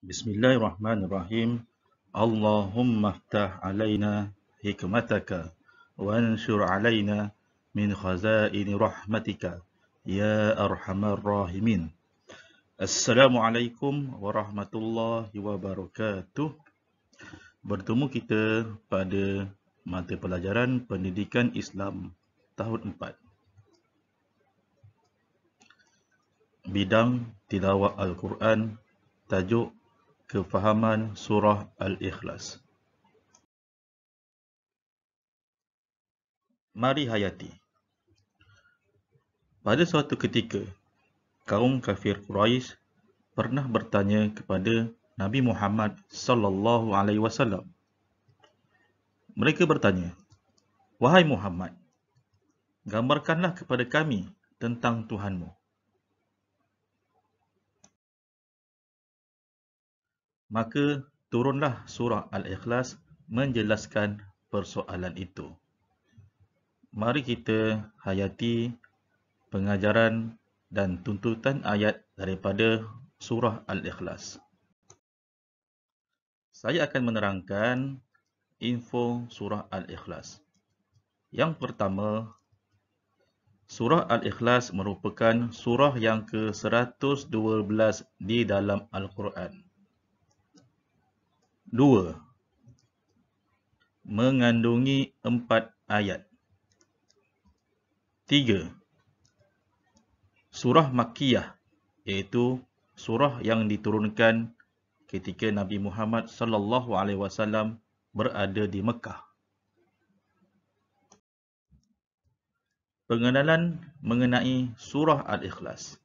Bismillahirrahmanirrahim. Allahumma ftah alaina hikmataka wa anshur alaina min khazaini rahmatika ya arhamar rahimin. Assalamualaikum warahmatullahi wabarakatuh. Bertemu kita pada mata pelajaran Pendidikan Islam tahun 4. Bidang tilawah Al-Quran, tajuk Kefahaman Surah Al-Ikhlas. Mari hayati. Pada suatu ketika, kaum kafir Quraisy pernah bertanya kepada Nabi Muhammad sallallahu alaihi wasallam. Mereka bertanya, "Wahai Muhammad, gambarkanlah kepada kami tentang Tuhanmu." Maka turunlah surah Al-Ikhlas menjelaskan persoalan itu. Mari kita hayati pengajaran dan tuntutan ayat daripada surah Al-Ikhlas. Saya akan menerangkan info surah Al-Ikhlas. Yang pertama, surah Al-Ikhlas merupakan surah yang ke-112 di dalam Al-Quran. 2. Mengandungi 4 ayat. 3. Surah Makkiyah, iaitu surah yang diturunkan ketika Nabi Muhammad sallallahu alaihi wasallam berada di Mekah. Pengenalan mengenai surah Al-Ikhlas.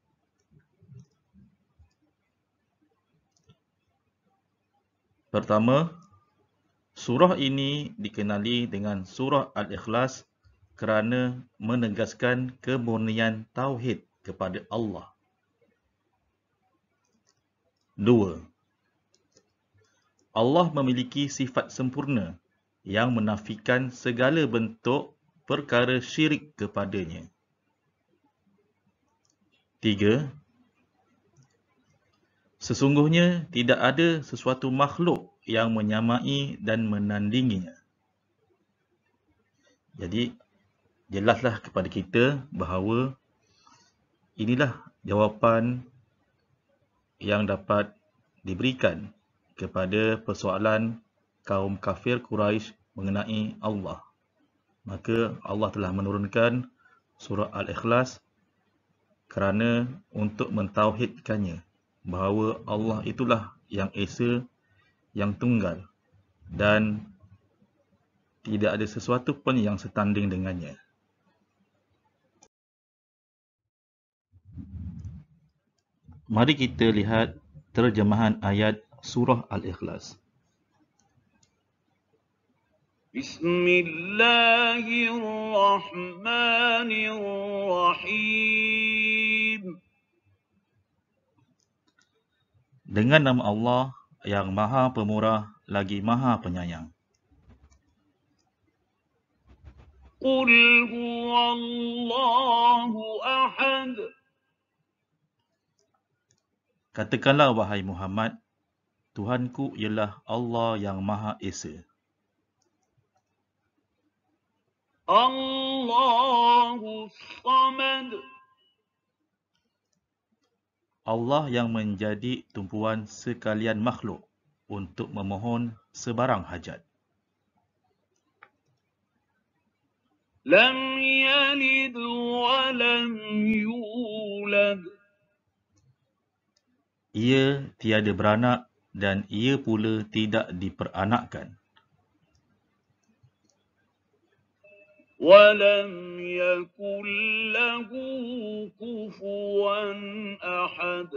Pertama, surah ini dikenali dengan surah Al-Ikhlas kerana menegaskan kemurnian tauhid kepada Allah. 2. Allah memiliki sifat sempurna yang menafikan segala bentuk perkara syirik kepadanya. 3. Sesungguhnya tidak ada sesuatu makhluk yang menyamai dan menandinginya. Jadi, jelaslah kepada kita bahawa inilah jawapan yang dapat diberikan kepada persoalan kaum kafir Quraisy mengenai Allah. Maka Allah telah menurunkan surah Al-Ikhlas kerana untuk mentauhidkannya, bahawa Allah itulah yang esa, yang tunggal dan tidak ada sesuatu pun yang setanding dengannya. Mari kita lihat terjemahan ayat surah Al-Ikhlas. Bismillahirrahmanirrahim. Dengan nama Allah yang Maha Pemurah lagi Maha Penyayang. Qul huwallahu ahad. Katakanlah wahai Muhammad, Tuhanku ialah Allah yang Maha Esa. Allahus samad. Allah yang menjadi tumpuan sekalian makhluk untuk memohon sebarang hajat. Lam yalid wa lam yulad. Ia tiada beranak dan ia pula tidak diperanakkan. Wa lam yakul lahu kufuwan ahad.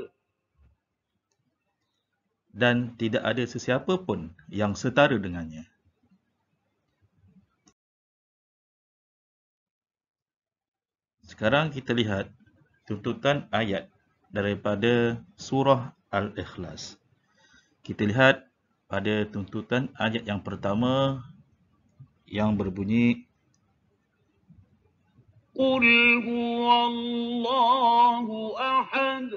Dan tidak ada sesiapa pun yang setara dengannya. Sekarang kita lihat tuntutan ayat daripada surah Al-Ikhlas. Kita lihat pada tuntutan ayat yang pertama yang berbunyi, Qul huwallahu ahad.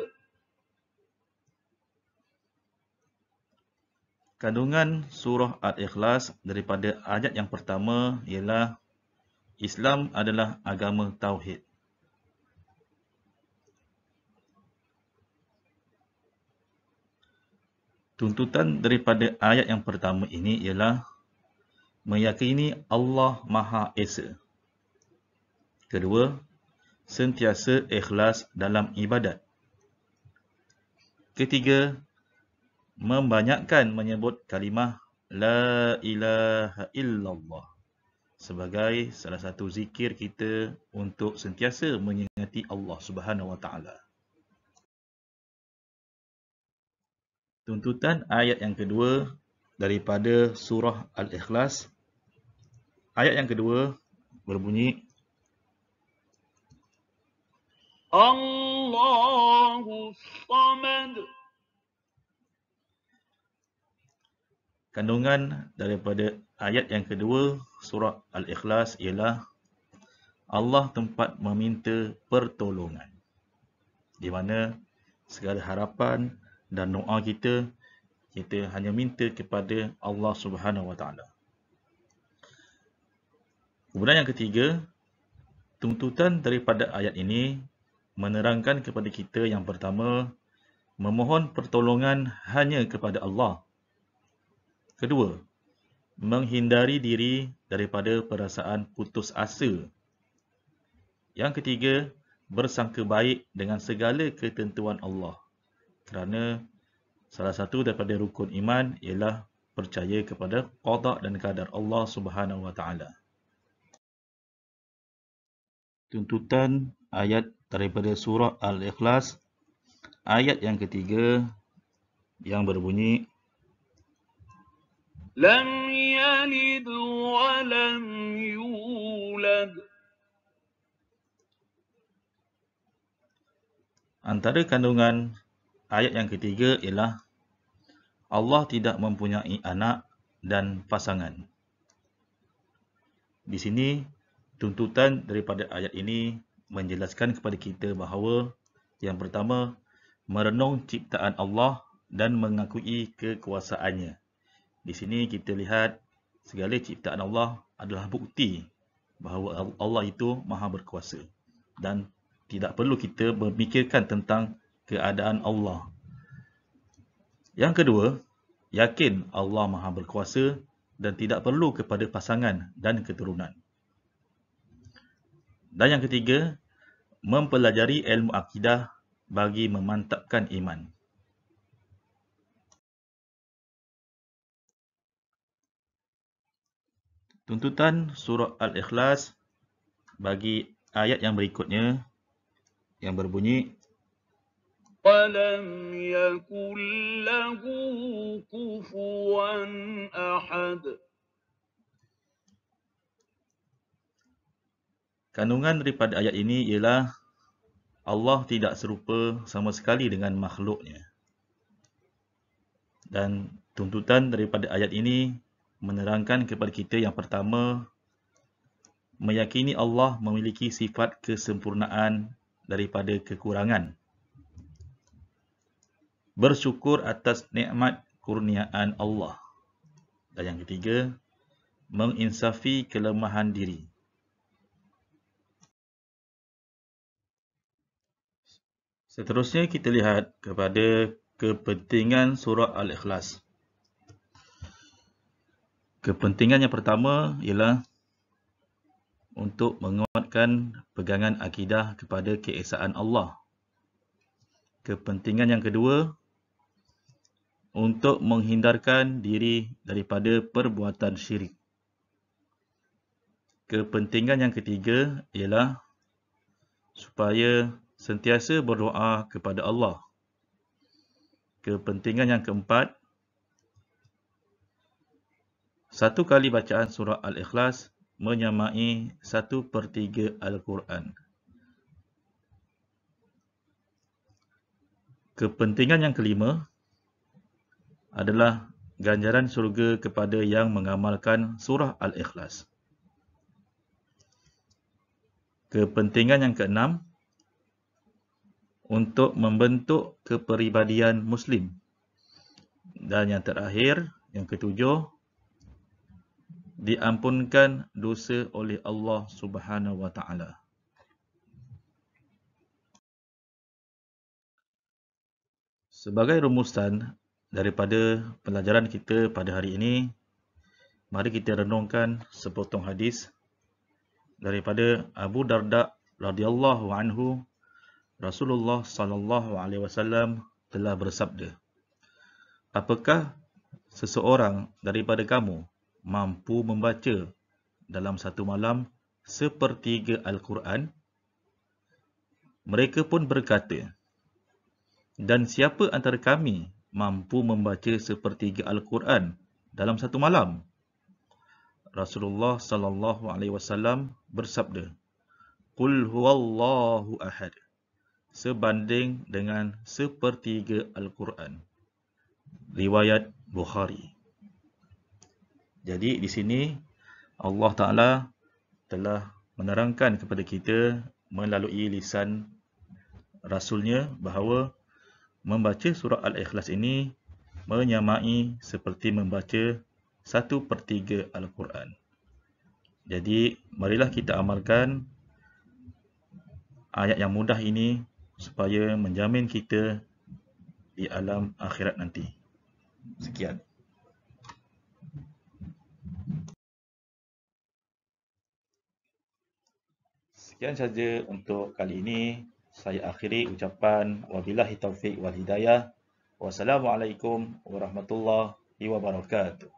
Kandungan surah Al-Ikhlas daripada ayat yang pertama ialah Islam adalah agama tauhid. Tuntutan daripada ayat yang pertama ini ialah meyakini Allah Maha Esa. Kedua, sentiasa ikhlas dalam ibadat. Ketiga, membanyakkan menyebut kalimah La ilaha illallah sebagai salah satu zikir kita untuk sentiasa mengingati Allah Subhanahu Wa Taala. Tuntutan ayat yang kedua daripada surah Al-Ikhlas. Ayat yang kedua berbunyi Allahus Samad. Kandungan daripada ayat yang kedua surah Al-Ikhlas ialah Allah tempat meminta pertolongan, di mana segala harapan dan doa kita hanya minta kepada Allah Subhanahu Wa Taala. Kemudian yang ketiga, tuntutan daripada ayat ini menerangkan kepada kita yang pertama, memohon pertolongan hanya kepada Allah. Kedua, menghindari diri daripada perasaan putus asa. Yang ketiga, bersangka baik dengan segala ketentuan Allah. Kerana salah satu daripada rukun iman ialah percaya kepada qada dan qadar Allah Subhanahu Wa Taala. Tuntutan ayat daripada surah Al-Ikhlas, ayat yang ketiga yang berbunyi Lam yalid wa lam yulad. Antara kandungan ayat yang ketiga ialah Allah tidak mempunyai anak dan pasangan. Di sini, tuntutan daripada ayat ini menjelaskan kepada kita bahawa yang pertama, merenung ciptaan Allah dan mengakui kekuasaannya. Di sini kita lihat segala ciptaan Allah adalah bukti bahawa Allah itu maha berkuasa dan tidak perlu kita memikirkan tentang keadaan Allah. Yang kedua, yakin Allah maha berkuasa dan tidak perlu kepada pasangan dan keturunan. Dan yang ketiga, mempelajari ilmu akidah bagi memantapkan iman. Tuntutan surah Al-Ikhlas bagi ayat yang berikutnya yang berbunyi وَلَمْ يَكُنْ لَهُ كُفُوًا أَحَدٌ. Kandungan daripada ayat ini ialah Allah tidak serupa sama sekali dengan makhluknya. Dan tuntutan daripada ayat ini menerangkan kepada kita yang pertama, meyakini Allah memiliki sifat kesempurnaan daripada kekurangan. Bersyukur atas nikmat kurniaan Allah. Dan yang ketiga, menginsafi kelemahan diri. Seterusnya kita lihat kepada kepentingan surah Al-Ikhlas. Kepentingan yang pertama ialah untuk menguatkan pegangan akidah kepada keesaan Allah. Kepentingan yang kedua, untuk menghindarkan diri daripada perbuatan syirik. Kepentingan yang ketiga ialah supaya sentiasa berdoa kepada Allah. Kepentingan yang keempat, satu kali bacaan surah Al-Ikhlas menyamai 1/3 Al-Quran. Kepentingan yang kelima adalah ganjaran syurga kepada yang mengamalkan surah Al-Ikhlas. Kepentingan yang keenam, untuk membentuk kepribadian Muslim. Dan yang terakhir, Yang ketujuh, diampunkan dosa oleh Allah Subhanahu wa taala. Sebagai rumusan daripada pelajaran kita pada hari ini, mari kita renungkan sepotong hadis daripada Abu Darda radhiyallahu anhu. Rasulullah sallallahu alaihi wasallam telah bersabda, apakah seseorang daripada kamu mampu membaca dalam satu malam sepertiga Al-Quran? Mereka pun berkata, dan siapa antara kami mampu membaca sepertiga Al-Quran dalam satu malam? Rasulullah sallallahu alaihi wasallam bersabda, Qul huwallahu ahad, sebanding dengan sepertiga Al-Quran. Riwayat Bukhari. Jadi di sini Allah Ta'ala telah menerangkan kepada kita melalui lisan Rasulnya bahawa membaca surah Al-Ikhlas ini menyamai seperti membaca 1/3 Al-Quran. Jadi marilah kita amalkan ayat yang mudah ini supaya menjamin kita di alam akhirat nanti. Sekian. Sekian saja untuk kali ini. Saya akhiri ucapan wabillahi taufiq wal hidayah. Wassalamualaikum warahmatullahi wabarakatuh.